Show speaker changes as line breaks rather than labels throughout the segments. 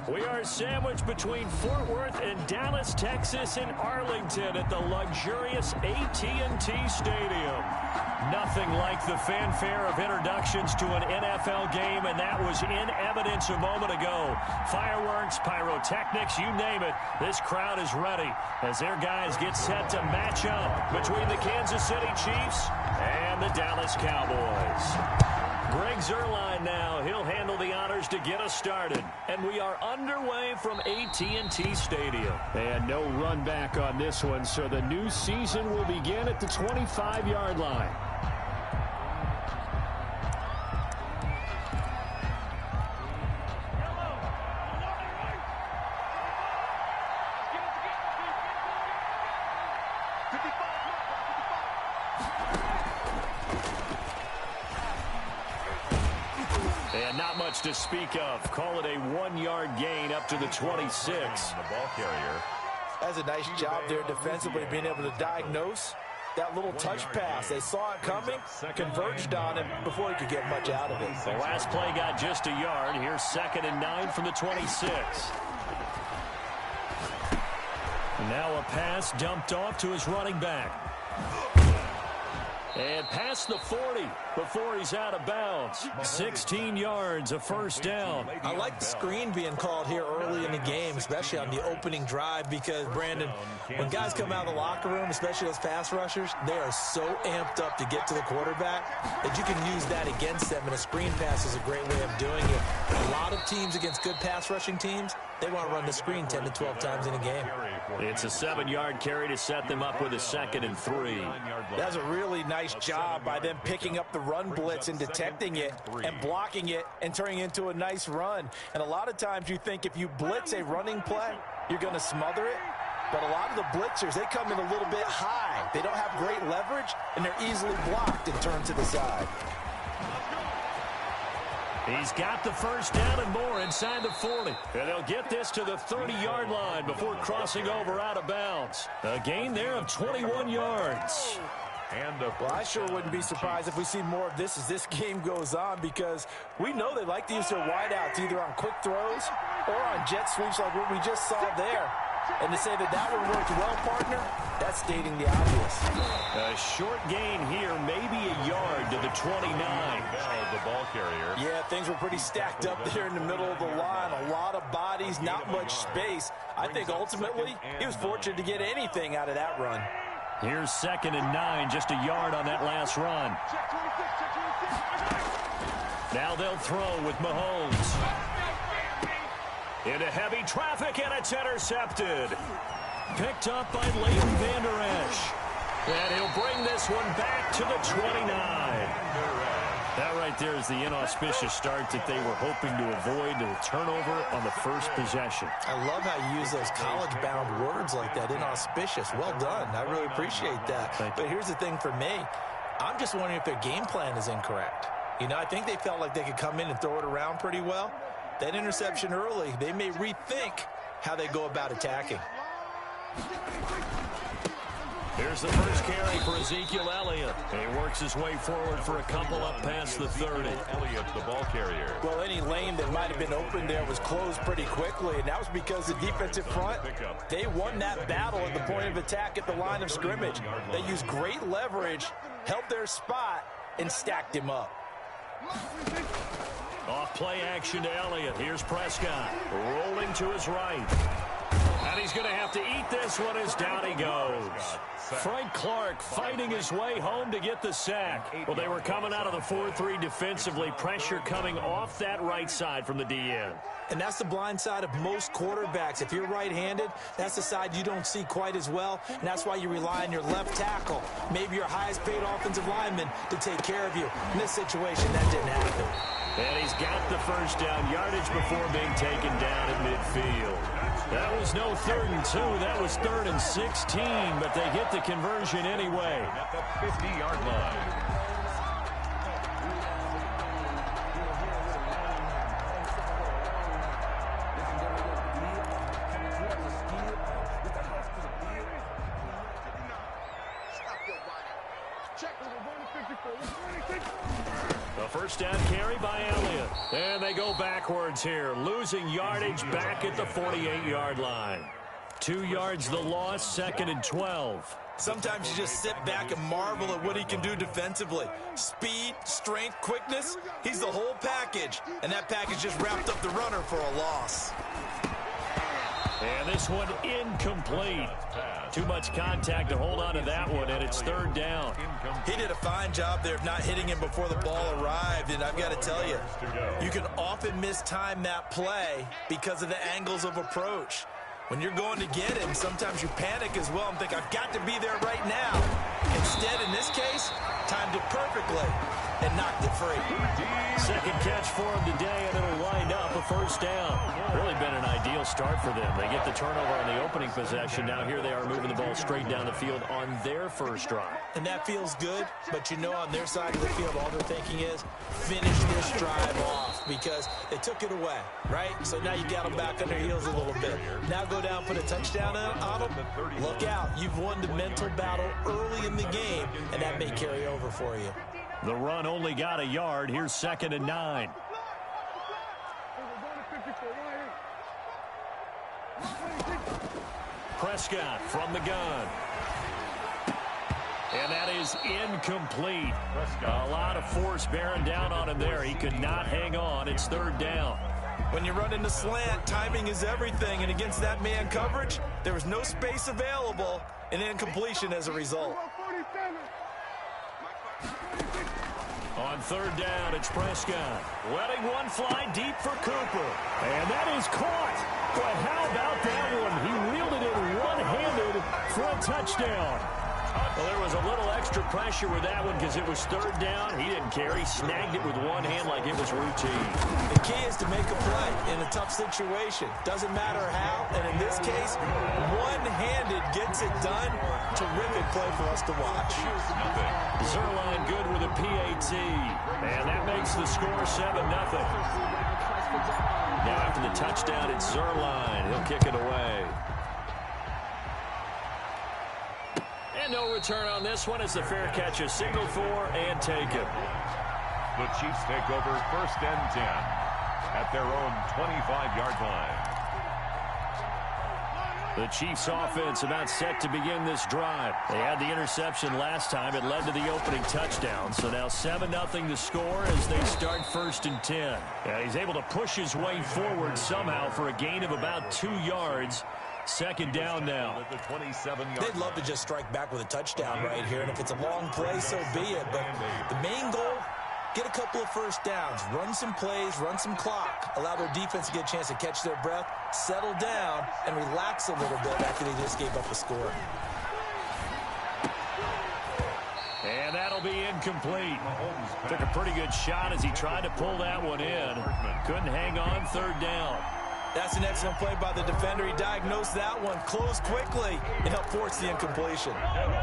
We are sandwiched between Fort Worth and Dallas, Texas, and Arlington at the luxurious AT&T Stadium. Nothing like the fanfare of introductions to an NFL game, and that was in evidence a moment ago. Fireworks, pyrotechnics, you name it. This crowd is ready as their guys get set to match up between the Kansas City Chiefs and the Dallas Cowboys. Greg Zuerlein now. He'll handle the honors to get us started. And we are underway from AT&T Stadium. And no run back on this one, so the new season will begin at the 25-yard line. To speak of. Call it a 1-yard gain up to the 26.
The ball carrier.
That's a nice job there defensively, being able to diagnose that little touch pass. They saw it coming, converged on him before he could get much out of it.
The last play got just a yard. Here's 2nd and 9 from the 26. Now a pass dumped off to his running back. And past the 40 before he's out of bounds. 16 yards, a first down.
I like the screen being called here early in the game, especially on the opening drive, because, Brandon, when guys come out of the locker room, especially those pass rushers, they are so amped up to get to the quarterback that you can use that against them, and a screen pass is a great way of doing it. A lot of teams against good pass rushing teams, they want to run the screen 10 to 12 times in a game.
It's a 7-yard carry to set them up with a 2nd and 3.
That's a really nice job by them picking up the run blitz and detecting it and blocking it and turning it into a nice run. And a lot of times you think if you blitz a running play, you're going to smother it. But a lot of the blitzers, they come in a little bit high. They don't have great leverage, and they're easily blocked and turned to the side.
He's got the first down and more inside the 40. And they'll get this to the 30-yard line before crossing over out of bounds. A gain there of 21 yards.
Well, I sure wouldn't be surprised if we see more of this as this game goes on, because we know they like to use their wideouts either on quick throws or on jet sweeps like what we just saw there. And to say that that one worked well, partner, that's stating the obvious.
A short gain here, maybe a yard to the 29.
The ball carrier.
Yeah, things were pretty stacked up there in the middle of the line. A lot of bodies, not much space. I think ultimately he was fortunate to get anything out of that run.
Here's 2nd and 9, just a yard on that last run. Now they'll throw with Mahomes. Into heavy traffic, and it's intercepted. Picked up by Leighton Vander Esch. And he'll bring this one back to the 29. That right there is the inauspicious start that they were hoping to avoid, a turnover on the first possession.
I love how you use those college-bound words like that, inauspicious. Well done. I really appreciate that. But here's the thing for me. I'm just wondering if their game plan is incorrect. You know, I think they felt like they could come in and throw it around pretty well. That interception early, they may rethink how they go about attacking.
Here's the first carry for Ezekiel Elliott. He works his way forward for a couple up past the 30.
Elliott, the ball carrier.
Well, any lane that might have been open there was closed pretty quickly, and that was because the defensive front, they won that battle at the point of attack at the line of scrimmage. They used great leverage, held their spot, and stacked him up.
Off play action to Elliott. Here's Prescott rolling to his right. And he's going to have to eat this one as down he goes. Frank Clark fighting his way home to get the sack. Well, they were coming out of the 4-3 defensively. Pressure coming off that right side from the DN.
And that's the blind side of most quarterbacks. If you're right-handed, that's the side you don't see quite as well, and that's why you rely on your left tackle, maybe your highest-paid offensive lineman, to take care of you. In this situation, that didn't happen.
And he's got the first down yardage before being taken down at midfield. That was no 3rd and 2. That was 3rd and 16, but they get the conversion anyway.
At the 50-yard line.
first down carry by Elliott. And they go backwards here, losing yardage back at the 48-yard line. 2 yards the loss, 2nd and 12.
Sometimes you just sit back and marvel at what he can do defensively. Speed, strength, quickness, he's the whole package. And that package just wrapped up the runner for a loss.
And this one incomplete. Too much contact to hold on to that one, and it's 3rd down.
He did a fine job there of not hitting him before the ball arrived, and I've got to tell you, you can often mistime that play because of the angles of approach. When you're going to get him, sometimes you panic as well and think, I've got to be there right now. Instead, in this case, timed it perfectly and knocked it free.
Second catch for him today, and it'll wind up a first down. Really been an ideal start for them. They get the turnover on the opening possession. Now here they are moving the ball straight down the field on their first drive.
And that feels good, but you know on their side of the field, all they're thinking is finish this drive off because they took it away, right? So now you got them back on their heels a little bit. Now go down, put a touchdown on them. Look out. You've won the mental battle early in the game, and that may carry over for you.
The run only got a yard. Here's 2nd and 9. Prescott from the gun. And that is incomplete. A lot of force bearing down on him there. He could not hang on. It's 3rd down.
When you run into slant, timing is everything. And against that man coverage, there was no space available and incompletion as a result.
On 3rd down, it's Prescott. Letting one fly deep for Cooper. And that is caught. Boy, how about that one? He wielded it one-handed for a touchdown. Well, there was a little extra pressure with that one because it was 3rd down. He didn't care. He snagged it with one hand like it was routine.
The key is to make a play in a tough situation. Doesn't matter how, and in this case, one-handed gets it done. Terrific play for us to watch.
Zerline good with a PAT. And that makes the score 7-0. Now after the touchdown, it's Zerline. He'll kick it away. And no return on this one as the fair catch is signaled for and taken.
The Chiefs take over 1st and 10 at their own 25-yard line.
The Chiefs offense about set to begin this drive. They had the interception last time. It led to the opening touchdown. So now 7-0 to score as they start 1st and 10. Yeah, he's able to push his way forward somehow for a gain of about 2 yards. 2nd down now.
They'd love to just strike back with a touchdown right here. And if it's a long play, so be it. But the main goal, get a couple of first downs, run some plays, run some clock, allow their defense to get a chance to catch their breath, settle down, and relax a little bit after they just gave up a score.
And that'll be incomplete. Took a pretty good shot as he tried to pull that one in. Couldn't hang on. 3rd down.
That's an excellent play by the defender. He diagnosed that one, closed quickly, and helped force the incompletion.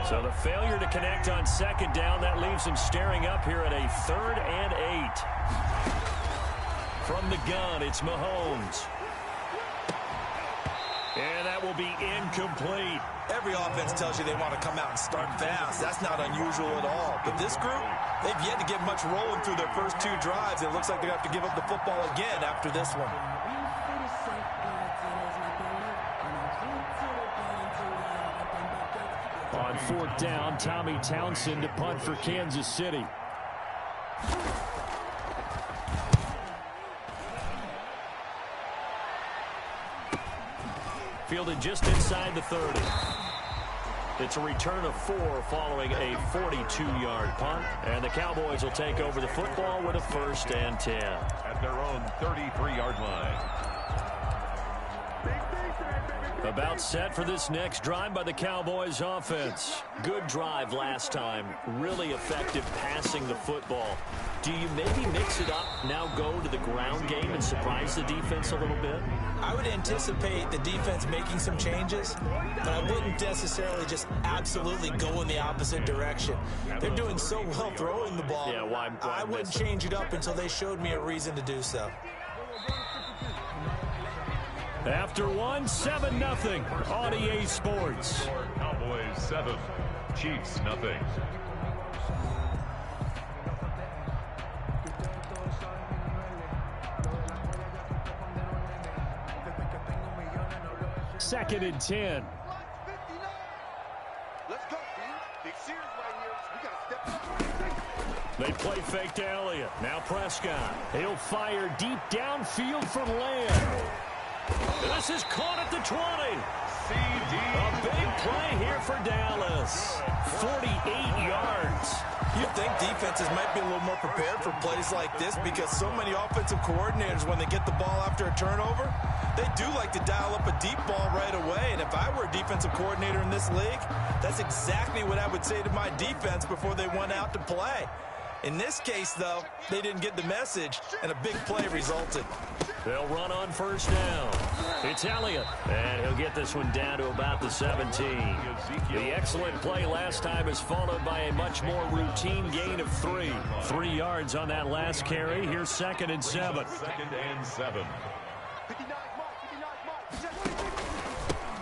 So the failure to connect on 2nd down, that leaves him staring up here at a 3rd and 8. From the gun, it's Mahomes. And that will be incomplete.
Every offense tells you they want to come out and start fast. That's not unusual at all. But this group, they've yet to get much rolling through their first 2 drives. It looks like they have to give up the football again after this one.
On 4th down, Tommy Townsend to punt for Kansas City. Fielded just inside the 30. It's a return of 4 following a 42-yard punt. And the Cowboys will take over the football with a 1st and 10.
At their own 33-yard line.
About set for this next drive by the Cowboys offense. Good drive last time. Really effective passing the football. Do you maybe mix it up, now go to the ground game and surprise the defense a little bit?
I would anticipate the defense making some changes, but I wouldn't necessarily just absolutely go in the opposite direction. They're doing so well throwing the ball.
Yeah, why
I wouldn't change it up until they showed me a reason to do so.
After 7-0 on EA Sports.
Cowboys 7, Chiefs 0.
2nd and 10.
Let's go, dude. Big series right here. We got to step up.
They play fake to Elliott. Now Prescott. He'll fire deep downfield for Lamb. This is caught at the 20. A big play here for Dallas. 48 yards.
You'd think defenses might be a little more prepared for plays like this because so many offensive coordinators, when they get the ball after a turnover, they do like to dial up a deep ball right away. And if I were a defensive coordinator in this league, that's exactly what I would say to my defense before they went out to play. In this case, though, they didn't get the message, and a big play resulted.
They'll run on first down. It's Elliott, and he'll get this one down to about the 17. The excellent play last time is followed by a much more routine gain of 3. 3 yards on that last carry. Here's 2nd and 7.
2nd and 7.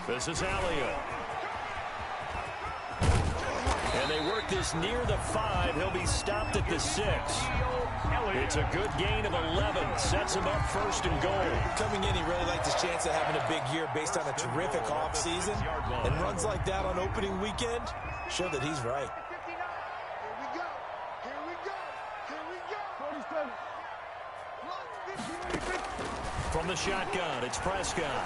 This is Elliott. And they work this near the 5. He'll be stopped at the 6. It's a good gain of 11. Sets him up 1st and goal.
Coming in, he really liked his chance of having a big year based on a terrific offseason. And runs like that on opening weekend show that he's right.
From the shotgun, it's Prescott.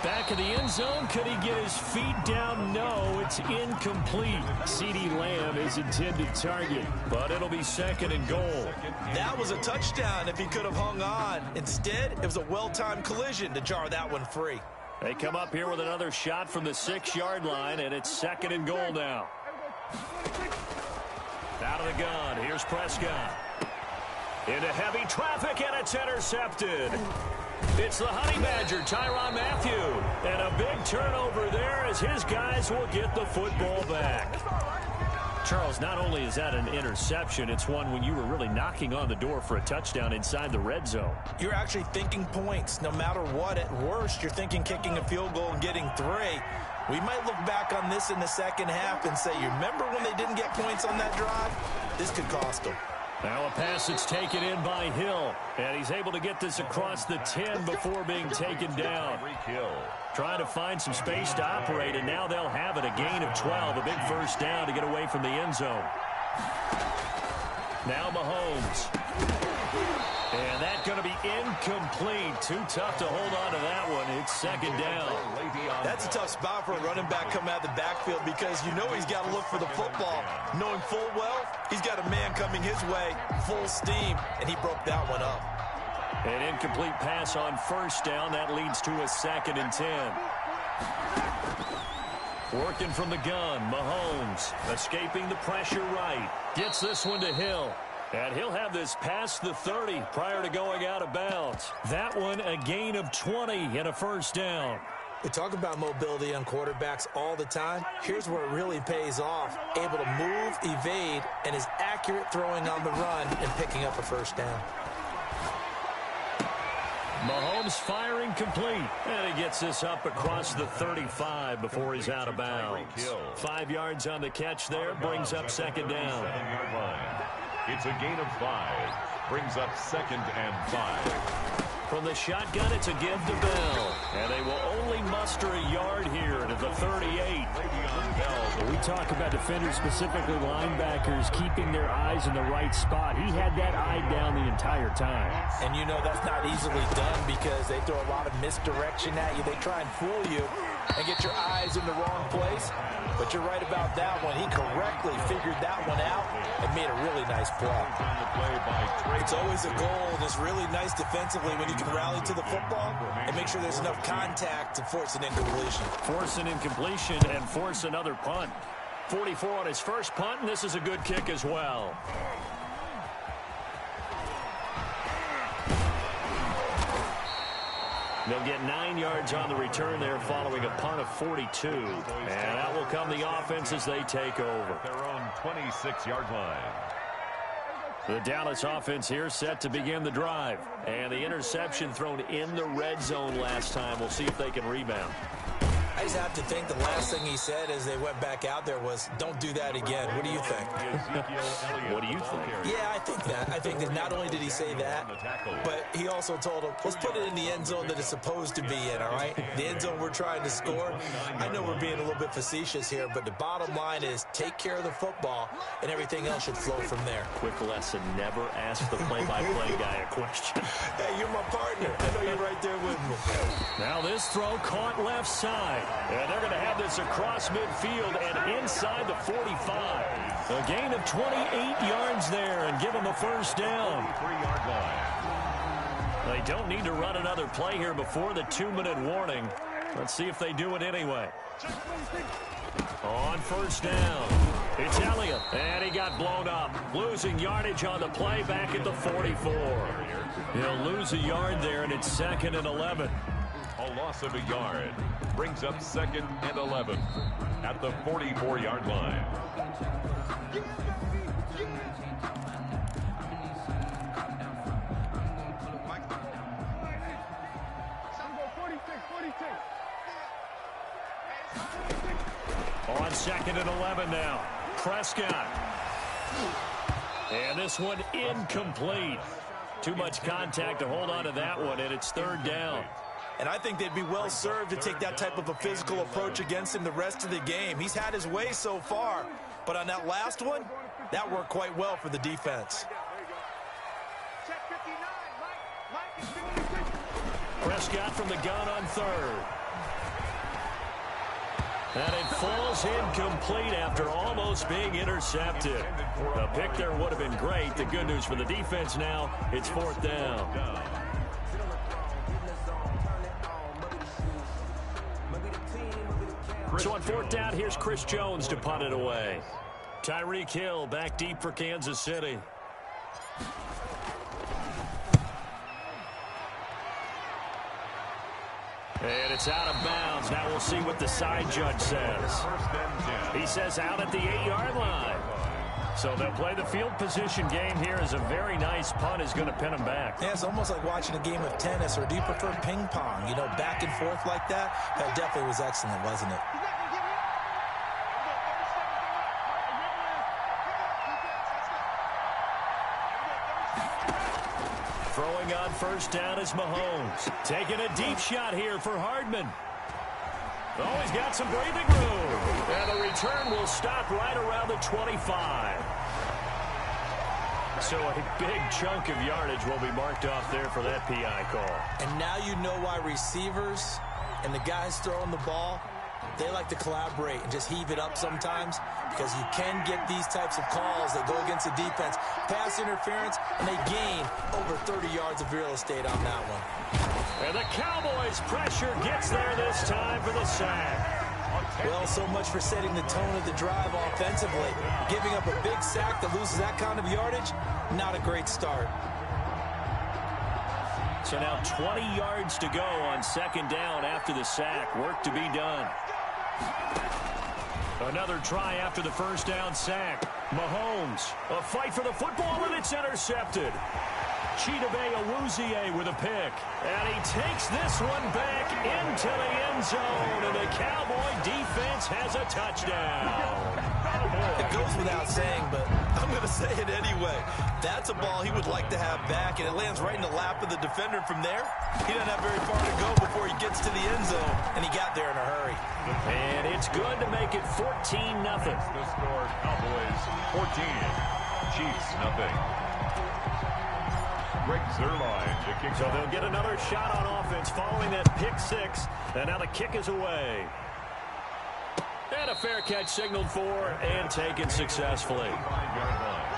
Back of the end zone. Could he get his feet down? No, it's incomplete. CeeDee Lamb is intended target, but it'll be 2nd and goal.
That was a touchdown if he could have hung on. Instead, it was a well-timed collision to jar that one free.
They come up here with another shot from the 6-yard line, and it's 2nd and goal now. Out of the gun, here's Prescott. Into heavy traffic, and it's intercepted. It's the Honey Badger, Tyrann Mathieu. And a big turnover there as his guys will get the football back. Charles, not only is that an interception, it's one when you were really knocking on the door for a touchdown inside the red zone.
You're actually thinking points. No matter what, at worst, you're thinking kicking a field goal and getting 3. We might look back on this in the second half and say, you remember when they didn't get points on that drive? This could cost them.
Now a pass that's taken in by Hill, and he's able to get this across the 10 before being taken down. Trying to find some space to operate, and now they'll have it. A gain of 12, a big first down to get away from the end zone. Now Mahomes. And that's going to be incomplete. Too tough to hold on to that one. It's 2nd down.
That's a tough spot for a running back coming out of the backfield because you know he's got to look for the football. Knowing full well, he's got a man coming his way, full steam, and he broke that one up.
An incomplete pass on first down. That leads to a 2nd and 10. Working from the gun, Mahomes escaping the pressure right. Gets this one to Hill. And he'll have this past the 30 prior to going out of bounds. That one a gain of 20 and a first down.
We talk about mobility on quarterbacks all the time. Here's where it really pays off. Able to move, evade, and is accurate throwing on the run and picking up a first down.
Mahomes firing complete. And he gets this up across the 35 before he's out of bounds. 5 yards on the catch there. Brings up 2nd down.
It's a gain of 5. Brings up 2nd and 5.
From the shotgun, it's a give to Bell. And they will only muster a yard here to the 38.
We talk about defenders, specifically linebackers, keeping their eyes in the right spot. He had that eye down the entire time.
And you know that's not easily done because they throw a lot of misdirection at you. They try and fool you and get your eyes in the wrong place. But you're right about that one. He correctly figured that one out and made a really nice play. It's always a goal, and it's really nice defensively when you can rally to the football and make sure there's enough contact to force an incompletion.
Force an incompletion and force another punt. 44 on his first punt, and this is a good kick as well. They'll get 9 yards on the return there following a punt of 42. And that will come the offense as they take over.
Their own 26-yard line.
The Dallas offense here set to begin the drive. And the interception thrown in the red zone last time. We'll see if they can rebound.
I just have to think the last thing he said as they went back out there was, don't do that again. What do you think?
What do you think?
Yeah, I think that. I think that not only did he say that, but he also told him, let's put it in the end zone that it's supposed to be in, all right? The end zone we're trying to score. I know we're being a little bit facetious here, but the bottom line is take care of the football, and everything else should flow from there.
Quick lesson, never ask the play-by-play guy a question.
Hey, you're my partner. I know you're right there with me.
Now this throw caught left side. And they're going to have this across midfield and inside the 45. A gain of 28 yards there and give them a first down.
3-yard line.
They don't need to run another play here before the 2-minute warning. Let's see if they do it anyway. On first down, it's Elliott, and he got blown up. Losing yardage on the play back at the 44. He'll lose a yard there, and it's 2nd and 11.
A loss of a yard brings up 2nd and 11 at the 44-yard line.
On 2nd and 11 now, Prescott. And this one incomplete. Too much contact to hold on to that one, and it's 3rd down.
And I think they'd be well served to take that type of a physical approach against him the rest of the game. He's had his way so far, but on that last one, that worked quite well for the defense.
Prescott from the gun on 3rd. And it falls incomplete after almost being intercepted. A pick there would have been great. The good news for the defense now, it's 4th down. So on 4th down, here's Chris Jones to punt it away. Tyreek Hill back deep for Kansas City. And it's out of bounds. Now we'll see what the side judge says. He says out at the 8-yard line. So they'll play the field position game here as a very nice punt is going to pin them back.
Yeah, it's almost like watching a game of tennis, or do you prefer ping pong? You know, back and forth like that? That definitely was excellent, wasn't it?
Throwing on first down is Mahomes. Taking a deep shot here for Hardman. Oh, he's got some breathing room. And the return will stop right around the 25. So a big chunk of yardage will be marked off there for that PI call.
And now you know why receivers and the guys throwing the ball, they like to collaborate and just heave it up sometimes, because you can get these types of calls that go against the defense, pass interference, and they gain over 30 yards of real estate on that one.
And the Cowboys pressure gets there this time for the sack.
Well, so much for setting the tone of the drive offensively. Giving up a big sack that loses that kind of yardage, not a great start.
So now 20 yards to go on 2nd down after the sack. Work to be done. Another try after the first down sack. Mahomes, a fight for the football, and it's intercepted. Chidobe Awuzie with a pick. And he takes this one back into the end zone, and the Cowboy defense has a touchdown.
It goes without saying, but I'm going to say it anyway. That's a ball he would like to have back, and it lands right in the lap of the defender from there. He doesn't have very far to go before he gets to the end zone, and he got there in a hurry.
And it's good to make it 14-0.
The score, Cowboys 14, Chiefs nothing. Greg Zuerlein to kick.
So they'll get another shot on offense following that pick 6, and now the kick is away. And a fair catch signaled for and taken successfully.
5-yard line.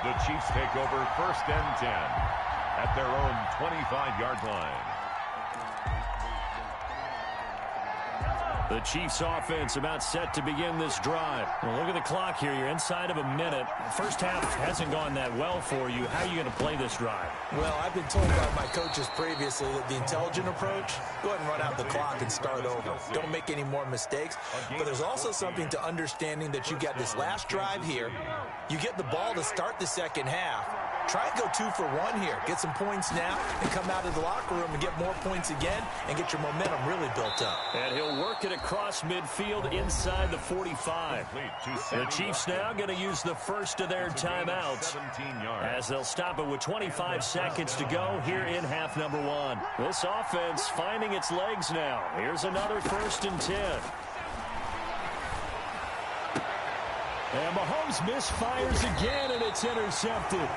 The Chiefs take over 1st and 10 at their own 25-yard line.
The Chiefs offense about set to begin this drive. Well, look at the clock here. You're inside of a minute. First half hasn't gone that well for you. How are you going to play this drive?
Well, I've been told by my coaches previously that the intelligent approach, go ahead and run out the clock and start over. Don't make any more mistakes. But there's also something to understanding that you got this last drive here. You get the ball to start the second half. Try and go 2 for 1 here. Get some points now and come out of the locker room and get more points again and get your momentum really built up.
And he'll work it across midfield inside the 45. The Chiefs now going to use the first of their timeouts as they'll stop it with 25 seconds to go here in half number 1. This offense finding its legs now. Here's another 1st and 10.
And Mahomes misfires again, and it's intercepted.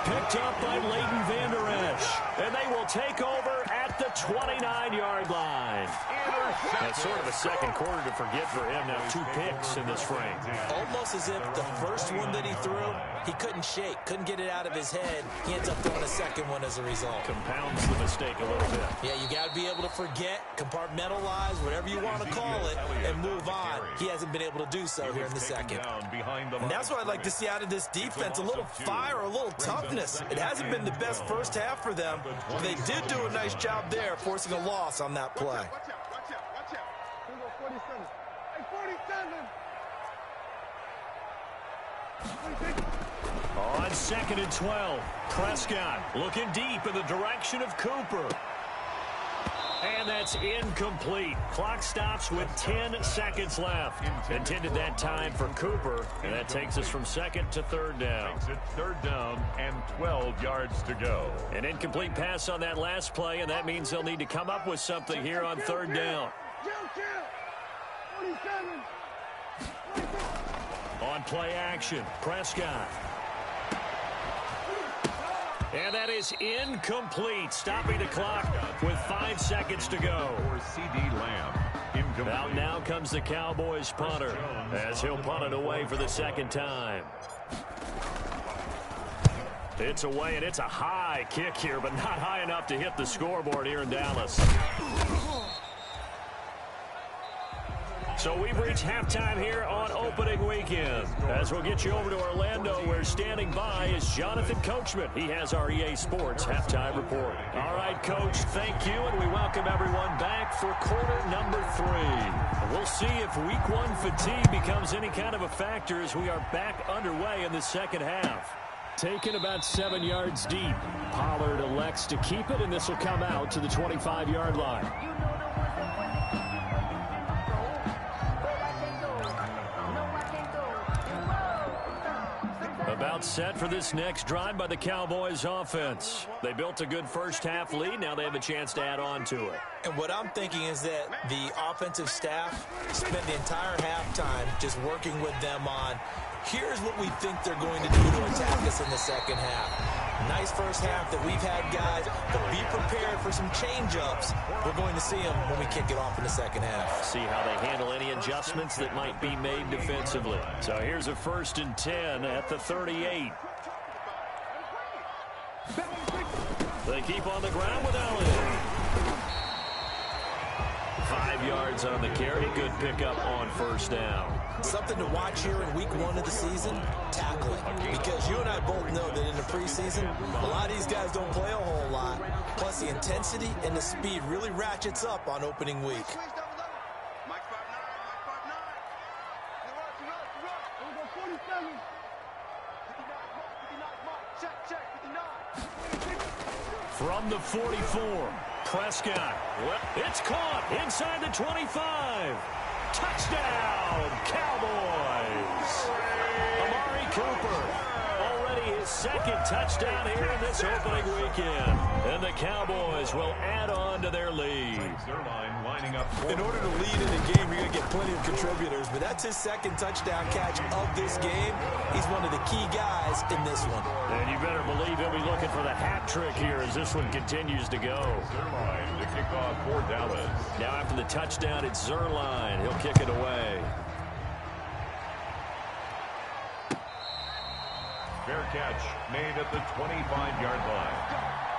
Picked up by Leighton Vander Esch. And they will take over at the 29-yard line. That's sort of a second quarter to forget for him. Now 2 picks in this frame.
Almost as if the first one that he threw, he couldn't shake, couldn't get it out of his head. He ends up throwing a second one as a result.
Compounds the mistake a little bit.
Yeah, you got to be able to forget, compartmentalize, whatever you want to call it, and move on. He hasn't been able to do so here in the second. And that's what I'd like to see out of this defense, a little fire, a little toughness. It hasn't been the best first half for them, but they did do a nice job there, forcing a loss on that play.
Watch out. 47. Hey, 47.
On 2nd and 12, Prescott looking deep in the direction of Cooper. And that's incomplete. Clock stops with 10 seconds left. Intended that time for Cooper, and that takes us from 2nd to 3rd down.
3rd down and 12 yards to go.
An incomplete pass on that last play, and that means they'll need to come up with something here on 3rd down.
47.
On play action, Prescott. And that is incomplete, stopping the clock with 5 seconds to go.
For C.D. Lamb, incomplete.
Now comes the Cowboys punter as he'll punt it away for the 2nd time. It's away, and it's a high kick here, but not high enough to hit the scoreboard here in Dallas. So we've reached halftime here on opening weekend. As we'll get you over to Orlando, where standing by is Jonathan Coachman. He has our EA Sports halftime report. All right, Coach, thank you, and we welcome everyone back for quarter number 3. We'll see if week 1 fatigue becomes any kind of a factor as we are back underway in the second half.
Taken about 7 yards deep. Pollard elects to keep it, and this will come out to the 25-yard line.
About set for this next drive by the Cowboys offense. They built a good first half lead. Now they have a chance to add on to it.
And what I'm thinking is that the offensive staff spent the entire halftime just working with them on, here's what we think they're going to do to attack us in the second half. Nice first half that we've had, guys, but be prepared for some change-ups. We're going to see them when we kick it off in the second half.
See how they handle any adjustments that might be made defensively. So here's a 1st and 10 at the 38. They keep on the ground with Allen. 5 yards on the carry. Good pickup on 1st down.
Something to watch here in week 1 of the season, tackling. Because you and I both know that in the preseason, a lot of these guys don't play a whole lot. Plus the intensity and the speed really ratchets up on opening week.
Mike 5'9", Mike 5'9". 47. 59, check, 59.
From the 44, Prescott. It's caught inside the 25. Touchdown, Cowboys. Amari Cooper. Already his 2nd touchdown here in this opening weekend. And the Cowboys will add on to their lead.
In order to lead in a game, you're going to get plenty of contributors, but that's his 2nd touchdown catch of this game. He's one of the key guys in this one.
And you better believe he'll be looking for the hat trick here as this one continues to go.
Zerline to kick off for Dallas.
Now after the touchdown, it's Zerline. He'll kick it away.
Fair catch made at the 25-yard line.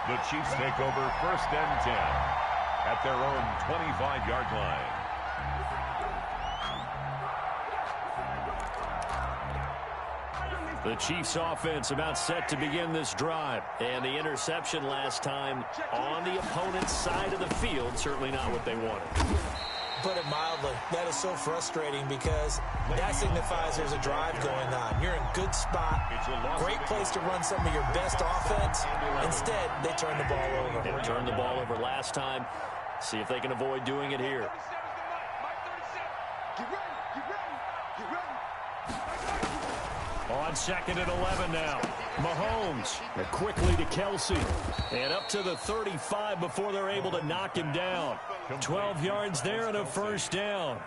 The Chiefs take over 1st and 10 at their own 25-yard line.
The Chiefs offense about set to begin this drive. And the interception last time on the opponent's side of the field, certainly not what they wanted.
put it mildly. That is so frustrating because that signifies there's a drive going on. You're in a good spot, great place to run some of your best offense. Instead, they turn the ball over.
They turned the ball over last time. See if they can avoid doing it here. On 2nd and 11 now. Mahomes quickly to Kelsey. And up to the 35 before they're able to knock him down. 12 yards there and a first down.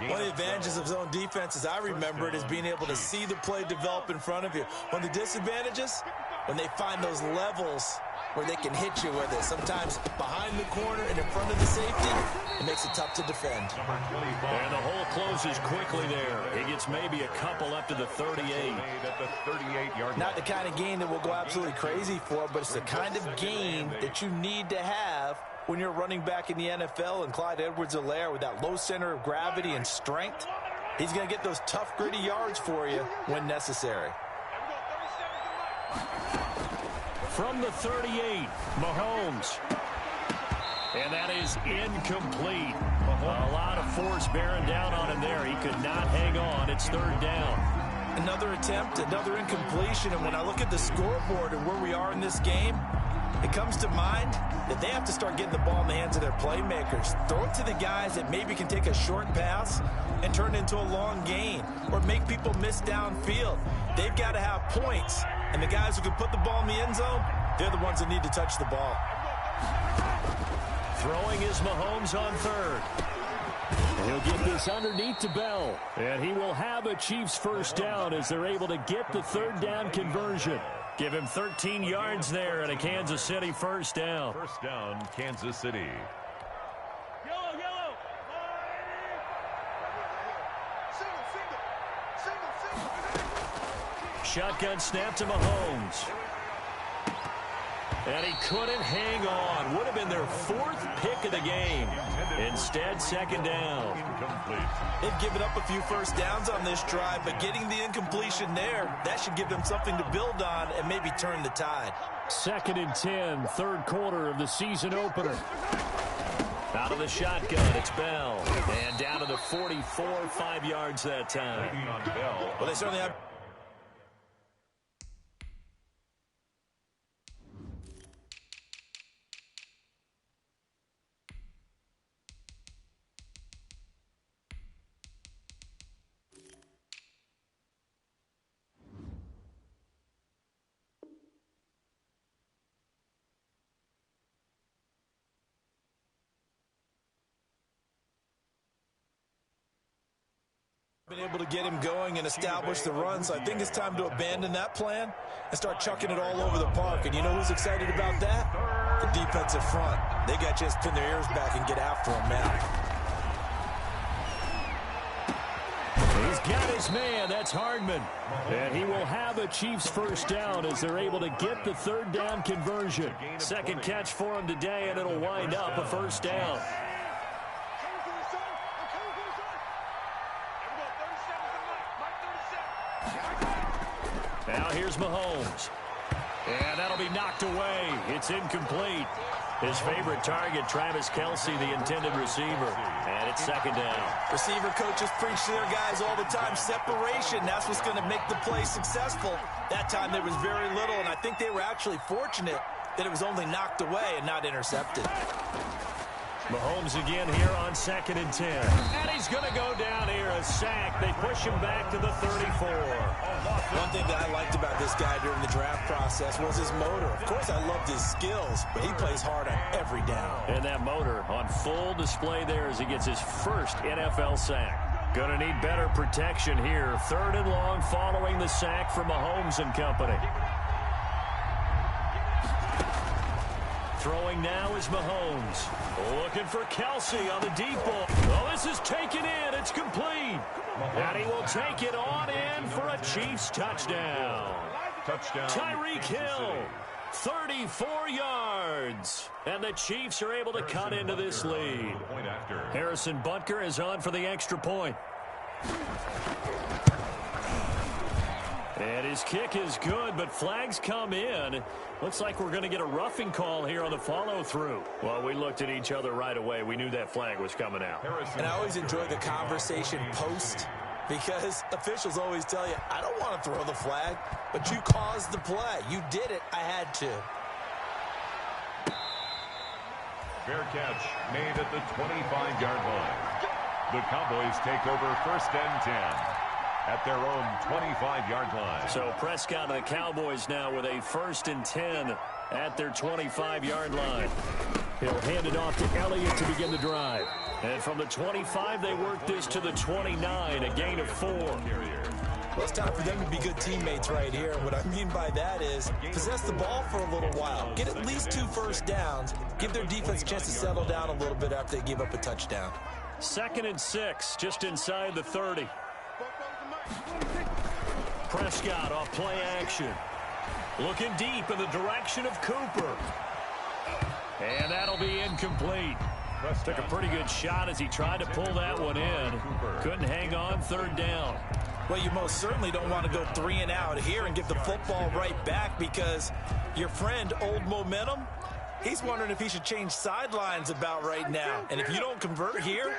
One of the advantages of zone defense, as I remember it, is being able to see the play develop in front of you. One of the disadvantages, when they find those levels where they can hit you with it. Sometimes behind the corner and in front of the safety, it makes it tough to defend.
And the hole closes quickly there. He gets maybe a couple up to the 38.
Not the kind of gain that we'll go absolutely crazy for, but it's the kind of gain that you need to have when you're running back in the NFL. And Clyde Edwards-Helaire, with that low center of gravity and strength, he's going to get those tough, gritty yards for you when necessary.
From the 38, Mahomes. And that is incomplete. A lot of force bearing down on him there. He could not hang on. It's 3rd down.
Another attempt, another incompletion. And when I look at the scoreboard and where we are in this game, it comes to mind that they have to start getting the ball in the hands of their playmakers. Throw it to the guys that maybe can take a short pass and turn it into a long gain or make people miss downfield. They've got to have points. And the guys who can put the ball in the end zone, they're the ones that need to touch the ball.
Throwing is Mahomes on 3rd. He'll get this underneath to Bell. And he will have a Chiefs first down as they're able to get the 3rd down conversion. Give him 13 yards there and a Kansas City first down.
First down, Kansas City.
Shotgun snap to Mahomes. And he couldn't hang on. Would have been their 4th pick of the game. Instead, 2nd down.
They've given up a few first downs on this drive, but getting the incompletion there, that should give them something to build on and maybe turn the tide.
2nd and 10, 3rd quarter of the season opener. Out of the shotgun, it's Bell. And down to the 44, 5 yards that time.
Well, they certainly have... been able to get him going and establish the run, so I think it's time to abandon that plan and start chucking it all over the park. And you know who's excited about that? The defensive front. They got to just pin their ears back and get after him now.
He's got his man. That's Hardman. And he will have a Chiefs first down as they're able to get the 3rd down conversion. 2nd catch for him today, and it'll wind up a first down. Now here's Mahomes. And that'll be knocked away. It's incomplete. His favorite target, Travis Kelsey, the intended receiver. And it's 2nd down.
Receiver coaches preach to their guys all the time. Separation, that's what's going to make the play successful. That time there was very little, and I think they were actually fortunate that it was only knocked away and not intercepted.
Mahomes again here on 2nd and 10. And he's going to go down here, a sack. They push him back to the 34.
One thing that I liked about this guy during the draft process was his motor. Of course, I loved his skills, but he plays hard on every down.
And that motor on full display there as he gets his first NFL sack. Going to need better protection here. 3rd and long following the sack from Mahomes and company. Throwing now is Mahomes. Looking for Kelsey on the deep ball. Oh, this is taken in. It's complete. And he will take it on in for a Chiefs touchdown. Tyreek Hill, 34 yards. And the Chiefs are able to cut into this lead. Harrison Butker is on for the extra point. And his kick is good, but flags come in. Looks like we're going to get a roughing call here on the follow-through. Well, we looked at each other right away. We knew that flag was coming out.
And I always enjoy the conversation post, because officials always tell you, I don't want to throw the flag, but you caused the play. You did it. I had to.
Fair catch made at the 25-yard line. The Cowboys take over 1st and 10 at their own 25-yard line.
So Prescott and the Cowboys now with a 1st and 10 at their 25-yard line. He'll hand it off to Elliott to begin the drive. And from the 25, they work this to the 29, a gain of 4.
Well, it's time for them to be good teammates right here. And what I mean by that is possess the ball for a little while. Get at least 2 first downs. Give their defense a chance to settle down a little bit after they give up a touchdown.
2nd and 6, just inside the 30. Prescott off play action. Looking deep in the direction of Cooper. And that'll be incomplete. Took a pretty good shot as he tried to pull that one in. Couldn't hang on, 3rd down.
Well, you most certainly don't want to go 3 and out here and give the football right back, because your friend, Old Momentum, he's wondering if he should change sidelines about right now. And if you don't convert here,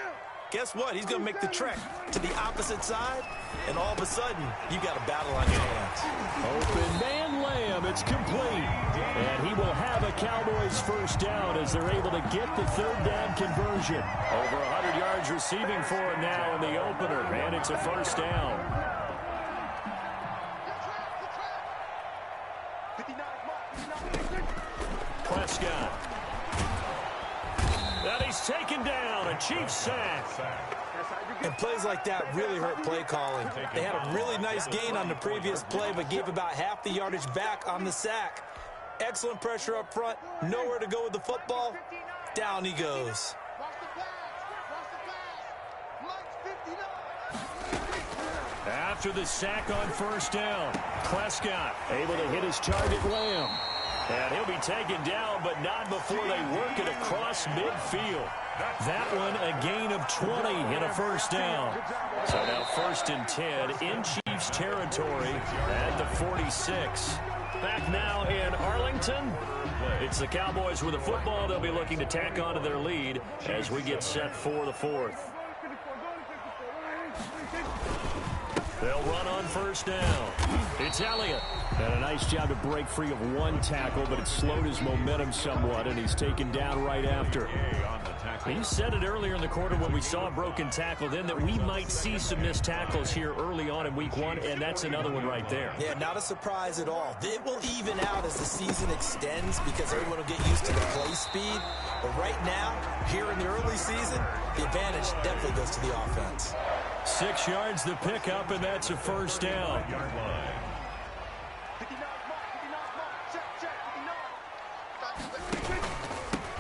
guess what? He's going to make the trek to the opposite side, and all of a sudden, you've got a battle on your hands.
Open man Lamb, it's complete. And he will have a Cowboys 1st down as they're able to get the 3rd down conversion. Over 100 yards receiving for him now in the opener, and it's a 1st down. Prescott. And he's taken down, a Chiefs sack.
And plays like that really hurt play calling. They had a really nice gain on the previous play, but gave about half the yardage back on the sack. Excellent pressure up front. Nowhere to go with the football. Down he goes.
After the sack on 1st down, Prescott able to hit his target, Lamb. And he'll be taken down, but not before they work it across midfield. That one a gain of 20 and a 1st down. So now 1st and 10 in Chiefs territory at the 46. Back now in Arlington. It's the Cowboys with the football. They'll be looking to tack onto their lead as we get set for the 4th. They'll run on 1st down. It's Elliott. And a nice job to break free of 1 tackle, but it slowed his momentum somewhat, and he's taken down right after. You said it earlier in the quarter when we saw a broken tackle then that we might see some missed tackles here early on in week 1, and that's another one right there.
Yeah, not a surprise at all. It will even out as the season extends because everyone will get used to the play speed. But right now, here in the early season, the advantage definitely goes to the offense.
6 yards the pickup, and that's a 1st down.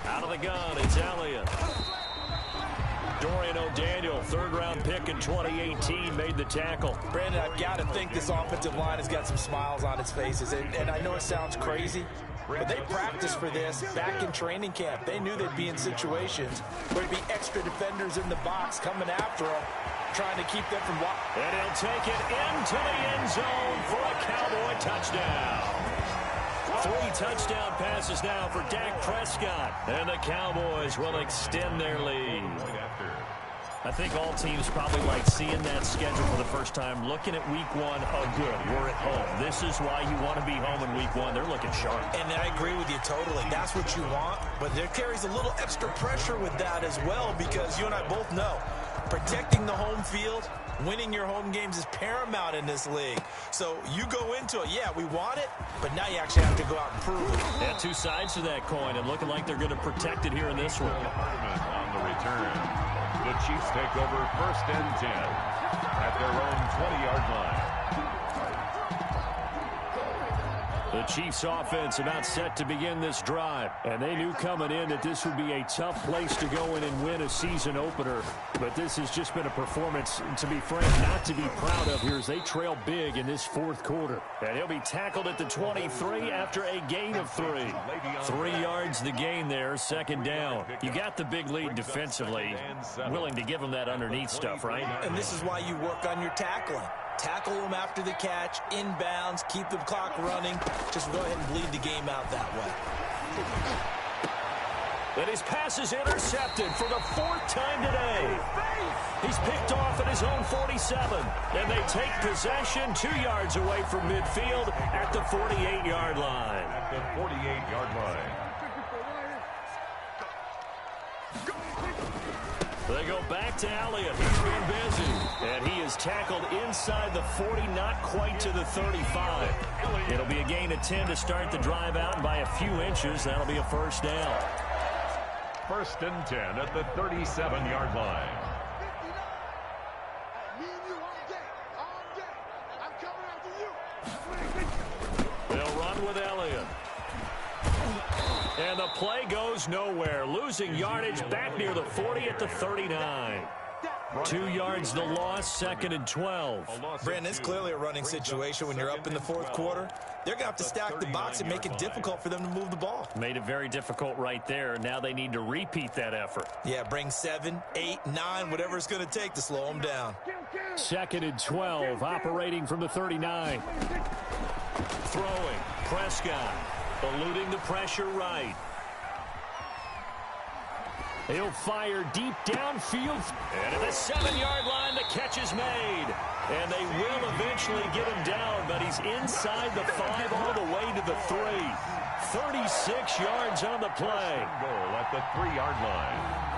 Out of the gun, it's Elliott. Dorian O'Daniel, 3rd-round pick in 2018, made the tackle.
Brandon, I've got to think this offensive line has got some smiles on its faces. And I know it sounds crazy, but they practiced for this back in training camp. They knew they'd be in situations where there'd be extra defenders in the box coming after them, trying to keep them from walking.
And he'll take it into the end zone for a Cowboy touchdown. 3 touchdown passes now for Dak Prescott. And the Cowboys will extend their lead. I think all teams probably like seeing that schedule for the first time, looking at week 1, oh good, we're at home. This is why you want to be home in week 1. They're looking sharp.
And I agree with you totally. That's what you want, but there carries a little extra pressure with that as well, because you and I both know protecting the home field, winning your home games is paramount in this league. So you go into it, yeah, we want it, but now you actually have to go out and prove it.
Yeah, 2 sides to that coin, and looking like they're going to protect it here in this one.
On the return. The Chiefs take over 1st and 10 at their own 20-yard line.
The Chiefs offense about set to begin this drive. And they knew coming in that this would be a tough place to go in and win a season opener. But this has just been a performance, to be frank, not to be proud of here as they trail big in this 4th quarter. And he'll be tackled at the 23 after a gain of 3. 3 yards the gain there, 2nd down. You got the big lead defensively. Willing to give them that underneath stuff, right?
And this is why you work on your tackling. Tackle them after the catch, inbounds, keep the clock running. Just go ahead and bleed the game out that way.
And his pass is intercepted for the 4th time today. He's picked off at his own 47. And they take possession 2 yards away from midfield at the 48-yard line.
At the 48-yard line.
They go back to Elliott. He's been busy. And he is tackled inside the 40, not quite to the 35. It'll be a gain of 10 to start the drive out, and by a few inches, that'll be a first down.
1st and 10 at the 37-yard line.
They'll run with Elliott. And the play goes nowhere. Losing yardage back near the 40 at the 39. 2 yards the loss, 2nd and 12.
Brandon, it's clearly a running situation when you're up in the 4th quarter. They're going to have to stack the box and make it difficult for them to move the ball.
Made it very difficult right there. Now they need to repeat that effort.
Yeah, bring 7, 8, 9, whatever it's going to take to slow them down.
2nd and 12, operating from the 39.
Throwing, Prescott, eluding the pressure right. He'll fire deep downfield. And at the 7-yard line, the catch is made. And they will eventually get him down, but he's inside the 5 all the way to the 3. 36 yards on the play.
Goal at the 3-yard line.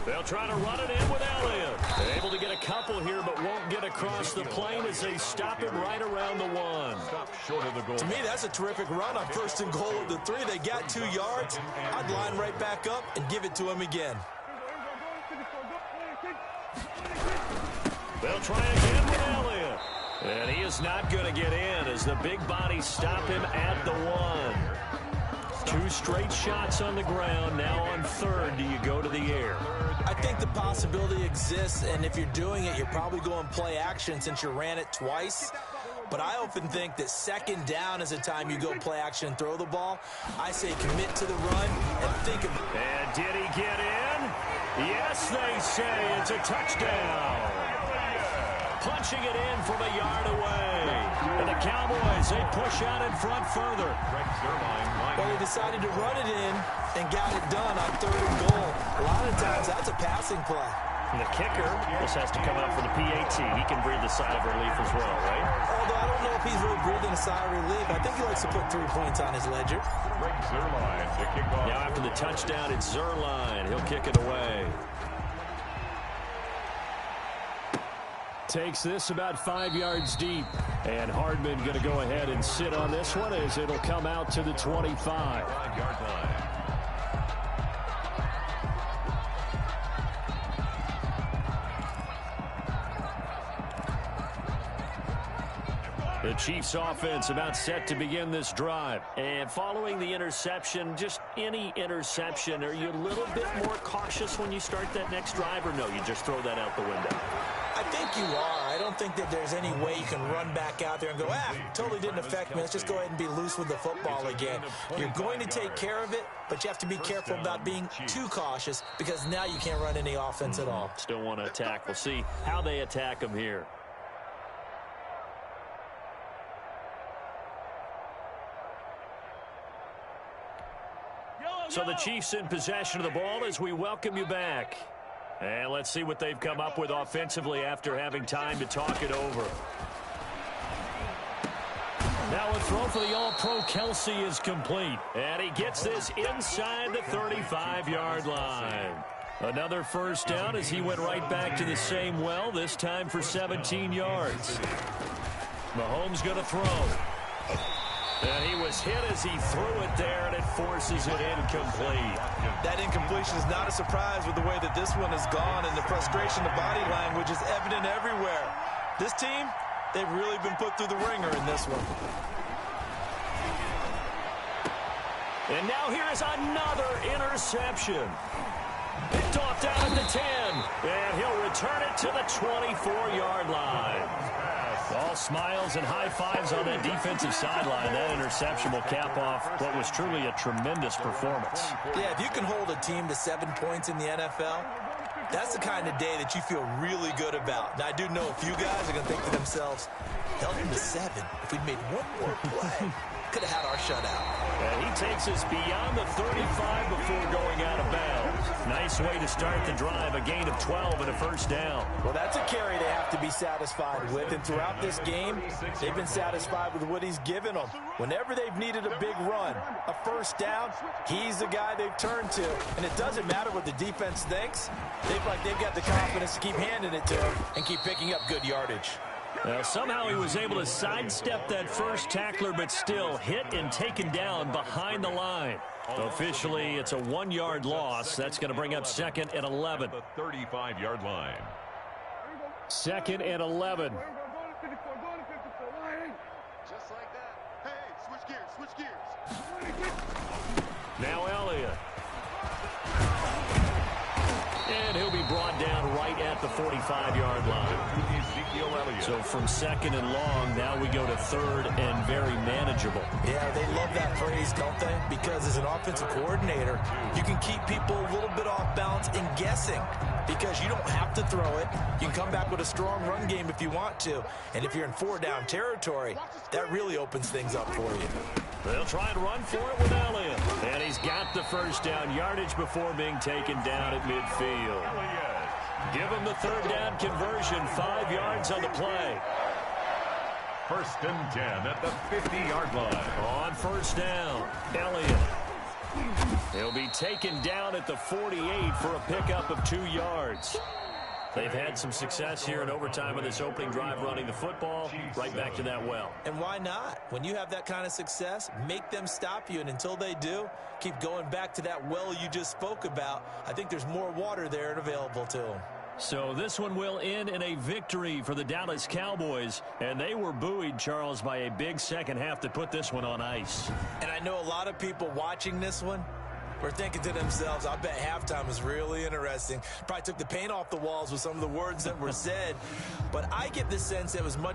They'll try to run it in with Elliott. Able to get a couple here, but won't get across the plane as they stop him right around the 1.
Stop short of the goal.
To me, that's a terrific run on 1st and goal at the 3. They got 2 yards. I'd line right back up and give it to him again.
They'll try again with Elliott. And he is not going to get in as the big bodies stop him at the 1. 2 straight shots on the ground. Now on 3rd, do you go to the air?
I think the possibility exists, and if you're doing it, you're probably going play action since you ran it twice. But I often think that 2nd down is the time you go play action and throw the ball. I say commit to the run and think of it.
And did he get in? Yes, they say it's a touchdown. Punching it in from a yard away. And the Cowboys, they push out in front further.
Well, they decided to run it in and got it done on 3rd and goal. A lot of times, that's a passing play.
And the kicker, this has to come out for the PAT. He can breathe a sigh of relief as well, right?
Although I don't know if he's really breathing a sigh of relief. I think he likes to put 3 points on his ledger.
Now after the touchdown, it's Zerline. He'll kick it away.
Takes this about 5 yards deep. And Hardman going to go ahead and sit on this one as it'll come out to the 25.
5-yard line.
The Chiefs offense about set to begin this drive. And following the interception, just any interception, are you a little bit more cautious when you start that next drive, or no, you just throw that out the window?
I think you are. I don't think that there's any way you can run back out there and go, totally didn't affect me. Let's just go ahead and be loose with the football again. You're going to take care of it, but you have to be careful about being too cautious because now you can't run any offense at all.
Still want to attack. We'll see how they attack them here. So the Chiefs in possession of the ball as we welcome you back. And let's see what they've come up with offensively after having time to talk it over. Now a throw for the All-Pro Kelsey is complete. And he gets this inside the 35-yard line. Another first down as he went right back to the same well, this time for 17 yards. Mahomes going to throw. And he was hit as he threw it there, and it forces it incomplete.
That incompletion is not a surprise with the way that this one has gone, and the frustration, the body language is evident everywhere. This team, they've really been put through the ringer in this one.
And now here is another interception. Picked off down at the 10, and he'll return it to the 24-yard line. All smiles and high fives on that defensive sideline. That interception will cap off what was truly a tremendous performance.
Yeah, if you can hold a team to 7 points in the NFL, that's the kind of day that you feel really good about. Now, I do know a few guys are going to think to themselves, held them to 7. If we'd made one more play, could have had our shutout.
And he takes us beyond the 35 before going out of bounds. Nice way to start the drive, a gain of 12 and a first down.
Well, that's a carry they have to be satisfied with, and throughout this game, they've been satisfied with what he's given them. Whenever they've needed a big run, a first down, he's the guy they've turned to. And it doesn't matter what the defense thinks. They've got the confidence to keep handing it to him and keep picking up good yardage.
Well, somehow he was able to sidestep that first tackler, but still hit and taken down behind the line. Officially, it's a 1-yard loss. That's going to bring up 2nd and 11.
The 35-yard line.
2nd and 11.
Just like that. Hey, switch gears.
Now Elliott. And he'll be brought down right at the 45-yard line. So from 2nd and long, now we go to 3rd and very manageable.
Yeah, they love that phrase, don't they? Because as an offensive coordinator, you can keep people a little bit off balance and guessing because you don't have to throw it. You can come back with a strong run game if you want to. And if you're in 4-down territory, that really opens things up for you.
They'll try and run for it with Elliott. And he's got the first down yardage before being taken down at midfield. Give him the 3rd down conversion, 5 yards on the play.
1st and 10 at the 50-yard line.
On 1st down, Elliott. He'll be taken down at the 48 for a pickup of 2 yards. They've had some success here in overtime in this opening drive running the football. Right back to that well.
And why not? When you have that kind of success, make them stop you. And until they do, keep going back to that well you just spoke about. I think there's more water there and available to them.
So this one will end in a victory for the Dallas Cowboys. And they were buoyed, Charles, by a big second half to put this one on ice.
And I know a lot of people watching this one were thinking to themselves, I bet halftime was really interesting. Probably took the paint off the walls with some of the words that were said. But I get the sense it was much